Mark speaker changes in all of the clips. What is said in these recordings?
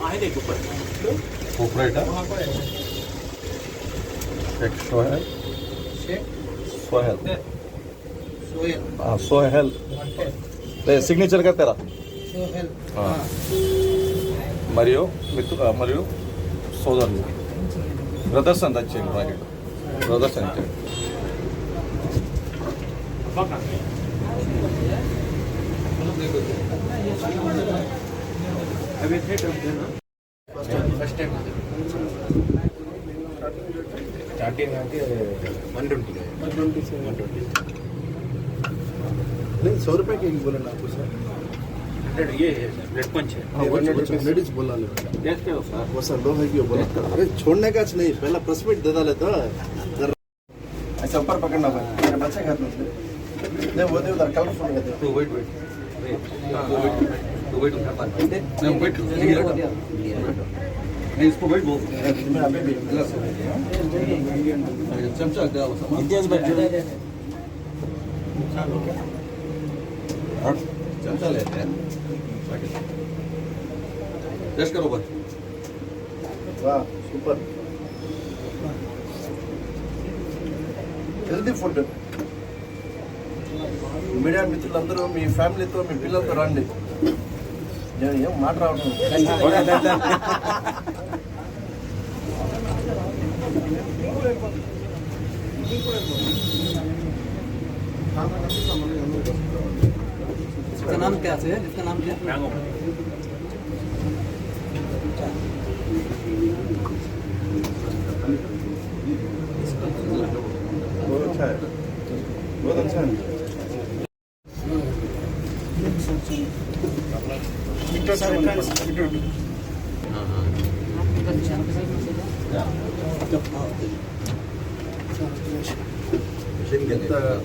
Speaker 1: आहे
Speaker 2: cooperate Sheikh Sohail Sohail Sohail signature का तेरा మరియు మరియు సోదరులు బ్రదర్స్ అంత వచ్చేయండి బ్రాకెట్ బ్రదర్స్ అని ఇచ్చేయండి.
Speaker 1: स्टार्टिंग आके 120
Speaker 3: नहीं 100 रुपए के बोले ना आपको सर
Speaker 1: 100 ये है ब्लड पंच है।
Speaker 3: लेडीज बोला
Speaker 1: देखते हो सर
Speaker 3: वो सर लो है कि बोला अरे छोड़ने का नहीं पहला प्रेस मीट दे डाले तो ऐसा ऊपर पकड़ना भाई मेरे बच्चे के हाथ में नहीं वो दे उधर कलरफुल है
Speaker 2: तो वेट नहीं इसको वेट बोल
Speaker 3: मैं अभी भी
Speaker 2: चमचा
Speaker 3: इतिहास बैठ
Speaker 2: चमचा लेते हैं टेस्ट करो बस
Speaker 3: वाह సూపర్ హెల్తీ ఫుడ్ మీడియా మిత్రులందరూ మీ ఫ్యామిలీతో మీ పిల్లలతో రండి నేను ఏం మాట రావడం
Speaker 4: इसका नाम क्या है? इसका नाम क्या?
Speaker 1: मैंगो
Speaker 3: बहुत अच्छा है बहुत अच्छा है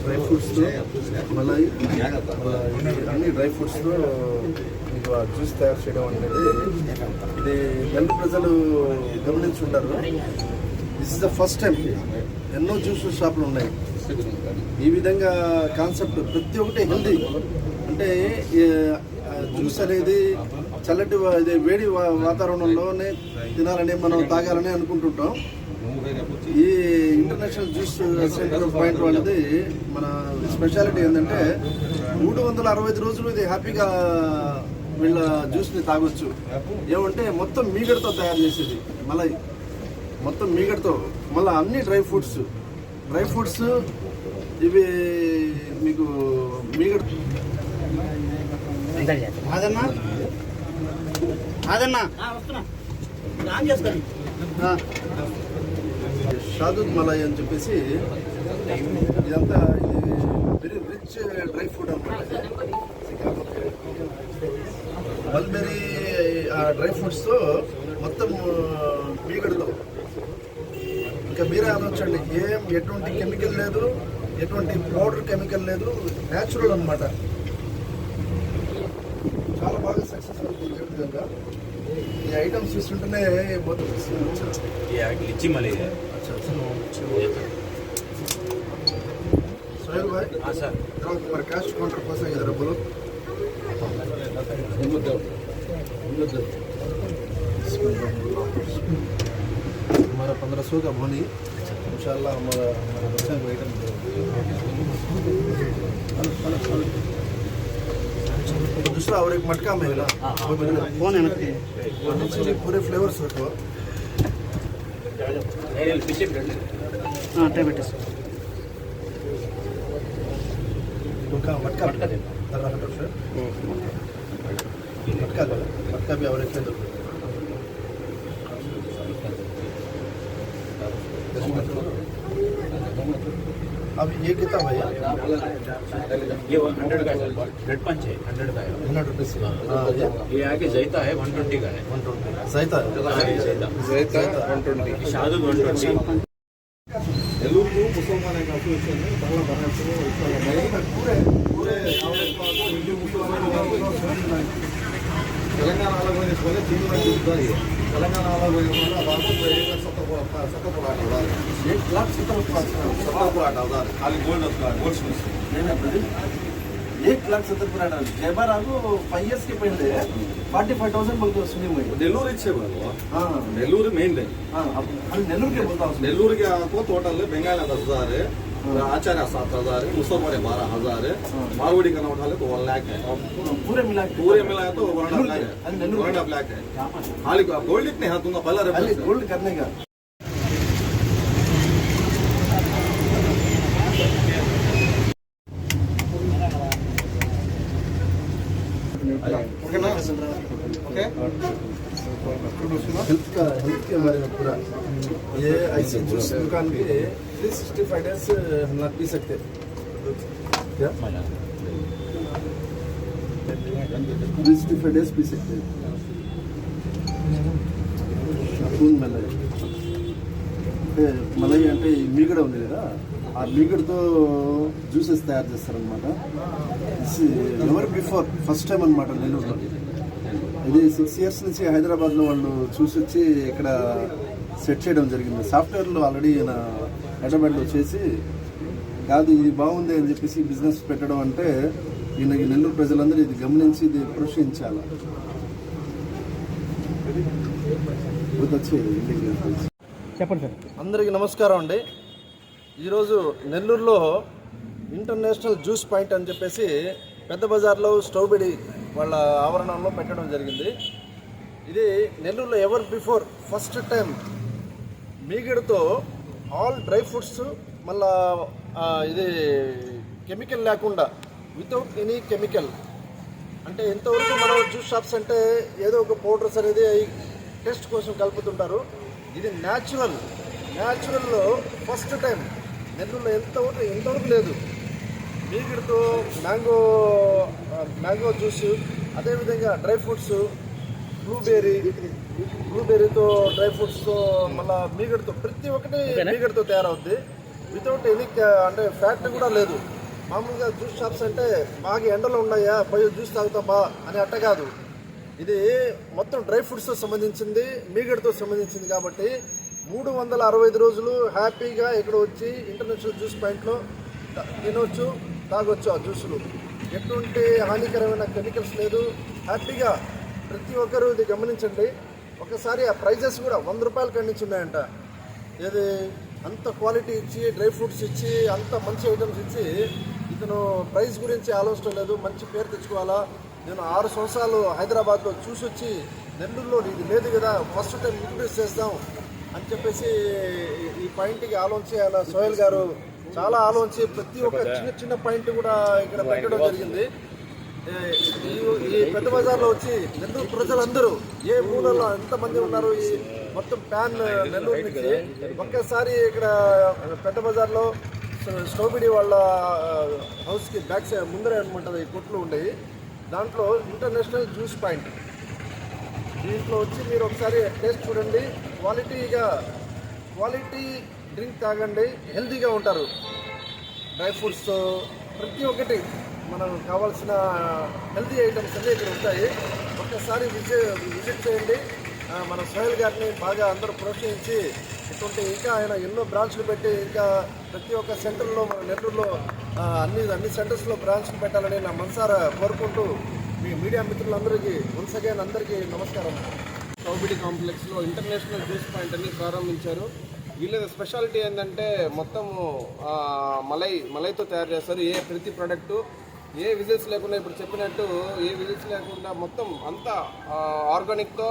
Speaker 3: డ్రై ఫ్రూట్స్తో మళ్ళీ అన్ని డ్రై ఫ్రూట్స్తో మీకు ఆ జ్యూస్ తయారు చేయడం అనేది ఇది నెల్లూరు ప్రజలు గమనించుంటారు. This is the first time. ఎన్నో జ్యూస్ షాపులు ఉన్నాయి. ఈ విధంగా కాన్సెప్ట్ ప్రతి ఒక్కటి హెల్దీ అంటే జ్యూస్ అనేది చల్లటి ఇది వేడి వాతావరణంలోనే తినాలని మనం తాగాలని అనుకుంటుంటాం. ఈ ఇంటర్నేషనల్ జ్యూస్ సెంటర్ పాయింట్ వాళ్ళది మన స్పెషాలిటీ ఏంటంటే 365 రోజులు ఇది హ్యాపీగా వీళ్ళ జ్యూస్ని తాగొచ్చు. ఏమంటే మొత్తం మీగడతో తయారు చేసేది మలై మొత్తం మీగడతో మళ్ళీ అన్ని డ్రై ఫ్రూట్స్ ఇవి మీకు మీగడ షాదూద్ మలై అని చెప్పేసి ఇదంతా ఇది వెరీ రిచ్ డ్రై ఫ్రూట్ అనమాట. మల్బెరీ డ్రై ఫ్రూట్స్తో మొత్తం మీగడతో ఇంకా మీరే అనొచ్చండి. ఎటువంటి కెమికల్ లేదు, ఎటువంటి పౌడర్ కెమికల్ లేదు, న్యాచురల్ అనమాట. చాలా బాగా సక్సెస్ఫుల్ విధంగా ఈ ఐటమ్స్ చూస్తుంటేనే
Speaker 1: ये लीची मलई है।
Speaker 3: अच्छा सोहेल भाई
Speaker 1: हाँ सर
Speaker 3: तुम्हारे कैश काउंटर पास है इधर बोलो हमारा 1500 का बोनी इंशाल्लाह हमारा बच्चा को आइटम तो दूसरा और एक मटका में है ना कौन है वो नीचे पूरे फ्लेवर्स रखो
Speaker 1: पीछे
Speaker 4: हाँ टैबलेट
Speaker 3: मटका दे मटका भी और एक अब ये कितना भैया
Speaker 1: ये 100 का है ब्लड पंच है 100 का है
Speaker 3: 100 रुपीज़
Speaker 1: ये आगे जैता है 120 का है
Speaker 3: 120 जायता
Speaker 1: जैता 120 शादूद 120
Speaker 3: నెల్లూరు ముసల్మాన్ అసోసియేషన్ చాలా బాగా पूरे तेलंगाना अलग होने से पहले 3 लाख जुड़ता है तेलंगाना अलग होने के बाद बाबू 1,70,000 खाली गोल्ड नहीं 1,70,000 जयबार 5 years के पहले 45,000 बोलते हो सुनी हुई।
Speaker 2: नेल्लूर इच्छे बोलो
Speaker 3: हाँ
Speaker 2: नेल्लूर मेन है
Speaker 3: हाँ अब नेल्लूर के बोलता हूँ।
Speaker 2: नेल्लूर के आपको टोटल बेंगाल 10,000 है, आचार्य 7,000 है, मुसलमान 12,000 है, मारवाड़ी का उठा ले तो 1 लाख है,
Speaker 3: पूरे मिला
Speaker 2: तो 1.5 लाख है, 1.5 लाख है। हाल गोल्ड इतने हाथ दूंगा पहला रेफरेंस
Speaker 3: गोल्ड करने का।
Speaker 2: ओके ना ओके
Speaker 3: हेल्थ के बारे में पूरा ये ऐसी जूस दुकान के 365 डेज हम लोग पी सकते हैं क्या 365 डेज पी सकते हैं। అప్పుడు మలై అంటే ఈ మీగడ ఉంది కదా ఆ మీగడతో జ్యూసెస్ తయారు చేస్తారనమాట. ఎవర్ బిఫోర్ ఫస్ట్ టైం అనమాట నెల్లూరులో. ఇది 6 years నుంచి హైదరాబాద్లో వాళ్ళు చూసి వచ్చి ఇక్కడ సెట్ చేయడం జరిగింది. సాఫ్ట్వేర్లో ఆల్రెడీ ఈయన హైదరాబాద్లో చేసి కాదు ఇది బాగుంది అని చెప్పేసి బిజినెస్ పెట్టడం అంటే ఈయనకి నెల్లూరు ప్రజలందరూ ఇది గమనించి ఇది ప్రోత్సహించాలి.
Speaker 4: చెప్పండి సార్.
Speaker 3: అందరికీ నమస్కారం అండి. ఈరోజు నెల్లూరులో ఇంటర్నేషనల్ జ్యూస్ పాయింట్ అని చెప్పేసి పెద్ద బజార్లో స్టౌబిడి వాళ్ళ ఆవరణంలో పెట్టడం జరిగింది. ఇది నెల్లూరులో ఎవర్ బిఫోర్ ఫస్ట్ టైం మీగడతో ఆల్ డ్రై ఫ్రూట్స్ మళ్ళా ఇది కెమికల్ లేకుండా వితౌట్ ఎనీ కెమికల్. అంటే ఎంతవరకు మనం జ్యూస్ షాప్స్ అంటే ఏదో ఒక పౌడర్స్ అనేది టేస్ట్ కోసం కలుపుతుంటారు. ఇది న్యాచురల్లో ఫస్ట్ టైం నెల్లూరులో ఎంతవరకు లేదు. మీగడతో మ్యాంగో జ్యూస్, అదేవిధంగా డ్రై ఫ్రూట్స్, బ్లూబెర్రీతో డ్రై ఫ్రూట్స్తో మళ్ళీ మీగడతో ప్రతి ఒక్కటి మీగడతో తయారవుద్ది. వితౌట్ ఎనీ అంటే ఫ్యాక్ట్ కూడా లేదు. మామూలుగా జ్యూస్ షాప్స్ అంటే బాగా ఎండలో ఉన్నాయా పోయి జ్యూస్ తాగుతామా అని అట్ట కాదు. ఇది మొత్తం డ్రై ఫ్రూట్స్తో సంబంధించింది, మీగడతో సంబంధించింది కాబట్టి 365 రోజులు హ్యాపీగా ఇక్కడ వచ్చి ఇంటర్నేషనల్ జ్యూస్ పాయింట్లో తినవచ్చు, తాగొచ్చు. ఆ జ్యూసులు ఎటువంటి హానికరమైన కెమికల్స్ లేదు. హ్యాపీగా ప్రతి ఒక్కరూ ఇది గమనించండి. ఒకసారి ఆ ప్రైజెస్ కూడా 100 రూపాయల కాడి నుంచి ఉన్నాయంట. ఇది అంత క్వాలిటీ ఇచ్చి, డ్రై ఫ్రూట్స్ ఇచ్చి, అంత మంచి ఐటమ్స్ ఇచ్చి ఇతను ప్రైస్ గురించి ఆలోచన లేదు. మంచి పేరు తెచ్చుకోవాలా. నేను 6 సంవత్సరాలు హైదరాబాద్లో చూసి వచ్చి నెల్లూరులో ఇది లేదు కదా ఫస్ట్ టైం ఇంట్రడ్యూస్ చేద్దాం అని చెప్పేసి ఈ పాయింట్కి ఆలోచించి ఆయన సోహెల్ గారు చాలా ఆలోచించి ప్రతి ఒక్క చిన్న పాయింట్ కూడా ఇక్కడ పెట్టడం జరిగింది. ఈ పెద్ద బజార్లో వచ్చి నెల్లూరు ప్రజలందరూ ఏ మూలలో ఎంతమంది ఉన్నారు ఈ మొత్తం ప్యాన్ నెల్లూరు నుంచి ఒక్కసారి ఇక్కడ పెద్ద బజార్లో స్టౌబిడి వాళ్ళ హౌస్కి బ్యాక్ సైడ్ ముందరే అనమాట ఈ కొట్లు ఉండేవి. దాంట్లో ఇంటర్నేషనల్ జ్యూస్ పాయింట్ దీంట్లో వచ్చి మీరు ఒకసారి టేస్ట్ చూడండి. క్వాలిటీ డ్రింక్ తాగండి, హెల్తీగా ఉంటారు. డ్రై ఫ్రూట్స్తో ప్రతి ఒక్కటి మనకు కావాల్సిన హెల్తీ ఐటమ్స్ అన్నీ ఇక్కడ ఉంటాయి. ఒక్కసారి విజిట్ చేయండి. మన సోహెల్ గారిని బాగా అందరూ ప్రోత్సహించి ఇటువంటి ఇంకా ఆయన ఎన్నో బ్రాంచ్లు పెట్టి ఇంకా ప్రతి ఒక్క సెంటర్లో మన నెల్లూరులో అన్ని సెంటర్స్లో బ్రాంచ్లు పెట్టాలని నా మనసారా కోరుకుంటూ మీ మీడియా మిత్రులందరికీ వన్స్ అగైన్ అందరికీ నమస్కారం.
Speaker 5: స్టౌబిడి కాంప్లెక్స్లో ఇంటర్నేషనల్ జ్యూస్ పాయింట్ అని ప్రారంభించారు. వీళ్ళ స్పెషాలిటీ ఏంటంటే మొత్తము మలైతో తయారు చేస్తారు. ప్రతి ప్రోడక్టు ఏ విజిల్స్ లేకుండా ఇప్పుడు చెప్పినట్టు ఏ విజిల్స్ లేకుండా మొత్తం అంతా ఆర్గానిక్తో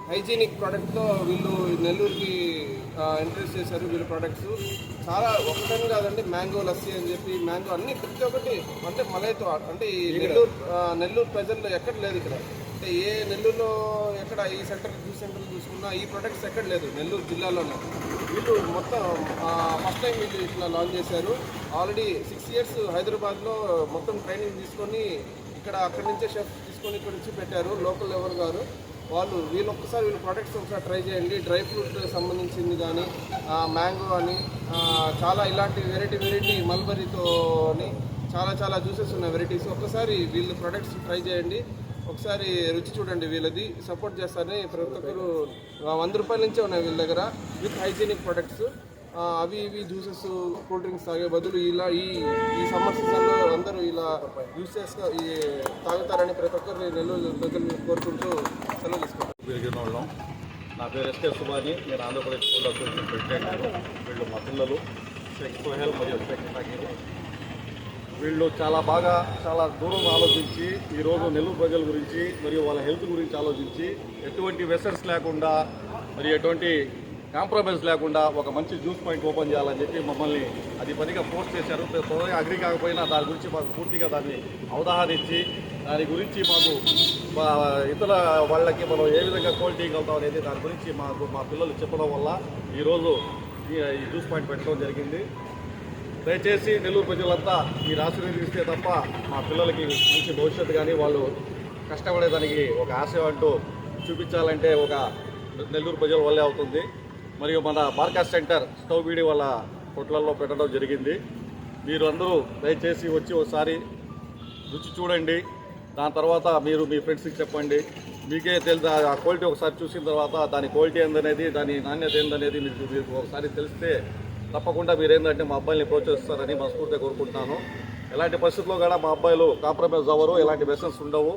Speaker 5: హైజీనిక్ ప్రోడక్ట్తో వీళ్ళు నెల్లూరుకి ఇంట్రడ్యూస్ చేశారు. వీళ్ళ ప్రోడక్ట్స్ చాలా ఒకటని కాదండి. మ్యాంగో లస్సీ అని చెప్పి మ్యాంగో అన్ని ప్రతి ఒక్కటి అంటే మలైతో అంటే ఈ నెల్లూరు ప్రజల్లో ఎక్కడ లేదు ఇక్కడ. అంటే ఏ నెల్లూరులో ఎక్కడ ఈ జ్యూస్ సెంటర్లు చూసుకున్నా ఈ ప్రొడక్ట్స్ ఎక్కడ లేదు నెల్లూరు జిల్లాలోనే. వీళ్ళు మొత్తం ఫస్ట్ టైం వీళ్ళు ఇట్లా లాంచ్ చేశారు. ఆల్రెడీ 6 years హైదరాబాద్లో మొత్తం ట్రైనింగ్ తీసుకొని అక్కడి నుంచే షెఫ్ తీసుకొని ఇక్కడ నుంచి పెట్టారు. లోకల్ ఎవరు గారు వీళ్ళు ఒక్కసారి వీళ్ళ ప్రొడక్ట్స్ ఒకసారి ట్రై చేయండి. డ్రై ఫ్రూట్ సంబంధించింది కానీ మ్యాంగో అని చాలా ఇలాంటి వెరైటీ మల్బరీతో చాలా జ్యూసెస్ ఉన్న వెరైటీస్ ఒక్కసారి వీళ్ళ ప్రొడక్ట్స్ ట్రై చేయండి. ఒకసారి రుచి చూడండి. వీళ్ళది సపోర్ట్ చేస్తారని ప్రతి ఒక్కరు 100 రూపాయల నుంచే ఉన్నాయి వీళ్ళ దగ్గర విత్ హైజీనిక్ ప్రొడక్ట్స్. అవి ఇవి జ్యూసెస్ కూల్ డ్రింక్స్ తాగే బదులు ఇలా ఈ సమ్మర్ సీజన్లో అందరూ ఇలా జ్యూసెస్గా తాగుతారని ప్రతి ఒక్కరు నెల్లూరు ప్రజలు కోరుకుంటూ సెలవు తీసుకుంటారు.
Speaker 2: పెరిగిన వాళ్ళం. నా పేరు ఎస్కే సుబాని, నేను ఆంధ్రప్రదేశ్ స్కూల్ అసోసియేషన్ ప్రెసిడెంట్. వీళ్ళు మా పిల్లలు షేక్ సోహెల్ మరియు షేక్ ఫకీర్. వీళ్ళు చాలా దూరం ఆలోచించి ఈరోజు నెల్లూరు ప్రజల గురించి మరియు వాళ్ళ హెల్త్ గురించి ఆలోచించి ఎటువంటి వెసల్స్ లేకుండా మరియు ఎటువంటి కాంప్రమైజ్ లేకుండా ఒక మంచి జ్యూస్ పాయింట్ ఓపెన్ చేయాలని చెప్పి మమ్మల్ని అది పనిగా పోస్ట్ చేశారు. అగ్రి కాకపోయినా దాని గురించి మాకు పూర్తిగా దాన్ని అవగాహన ఇచ్చి దాని గురించి మాకు ఇతర వాళ్ళకి మనం ఏ విధంగా క్వాలిటీ ఇవ్వగలుగుతాం అనేది దాని గురించి మా పిల్లలు చెప్పడం వల్ల ఈరోజు ఈ జ్యూస్ పాయింట్ పెట్టడం జరిగింది. దయచేసి నెల్లూరు ప్రజలంతా మీరు ఆశీర్వదిస్తే తప్ప మా పిల్లలకి మంచి భవిష్యత్తు కానీ వాళ్ళు కష్టపడేదానికి ఒక ఆశయం అంటూ చూపించాలంటే ఒక నెల్లూరు ప్రజల వల్లే అవుతుంది. మరియు మన బార్కాస్ సెంటర్ స్టవ్ బీడి వాళ్ళ కొట్లల్లో పెట్టడం జరిగింది. మీరు అందరూ దయచేసి వచ్చి ఒకసారి రుచి చూడండి. దాని తర్వాత మీరు మీ ఫ్రెండ్స్కి చెప్పండి. మీకే తెలుసు ఆ క్వాలిటీ ఒకసారి చూసిన తర్వాత దాని క్వాలిటీ ఏందనేది దాని నాణ్యత ఏందనేది మీకు ఒకసారి తెలిస్తే తప్పకుండా మీరేంటంటే మా అబ్బాయిని ప్రోత్సహిస్తారని మనస్ఫూర్తిగా కోరుకుంటున్నాను. ఎలాంటి పరిస్థితుల్లో కూడా మా అబ్బాయిలు కాంప్రమైజ్ అవ్వరు, ఎలాంటి వెసన్స్ ఉండవు.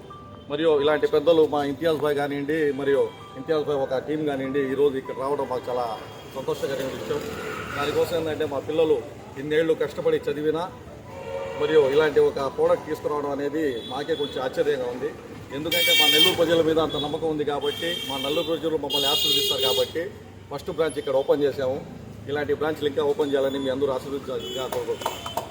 Speaker 2: మరియు ఇలాంటి పెద్దలు మా ఇంతియాజ్ భాయ్ కానివ్వండి మరియు ఇంతియాజ్ భాయ్ ఒక టీం కానివ్వండి ఈరోజు ఇక్కడ రావడం మాకు చాలా సంతోషకరమైన విషయం. దానికోసం ఏంటంటే మా పిల్లలు ఇన్నేళ్ళు కష్టపడి చదివినా మరియు ఇలాంటి ఒక ప్రోడక్ట్ తీసుకురావడం అనేది మాకే కొంచెం ఆశ్చర్యంగా ఉంది. ఎందుకంటే మా నెల్లూరు ప్రజల మీద అంత నమ్మకం ఉంది కాబట్టి, మా నెల్లూరు ప్రజలు మమ్మల్ని ఆశీర్వదిస్తారు కాబట్టి ఫస్ట్ బ్రాంచ్ ఇక్కడ ఓపెన్ చేశాము. ఇలాంటి బ్రాంచ్లు ఇంకా ఓపెన్ చేయాలని మీ అందరూ ఆశీర్వదించాలని కోరుకుంటున్నాను.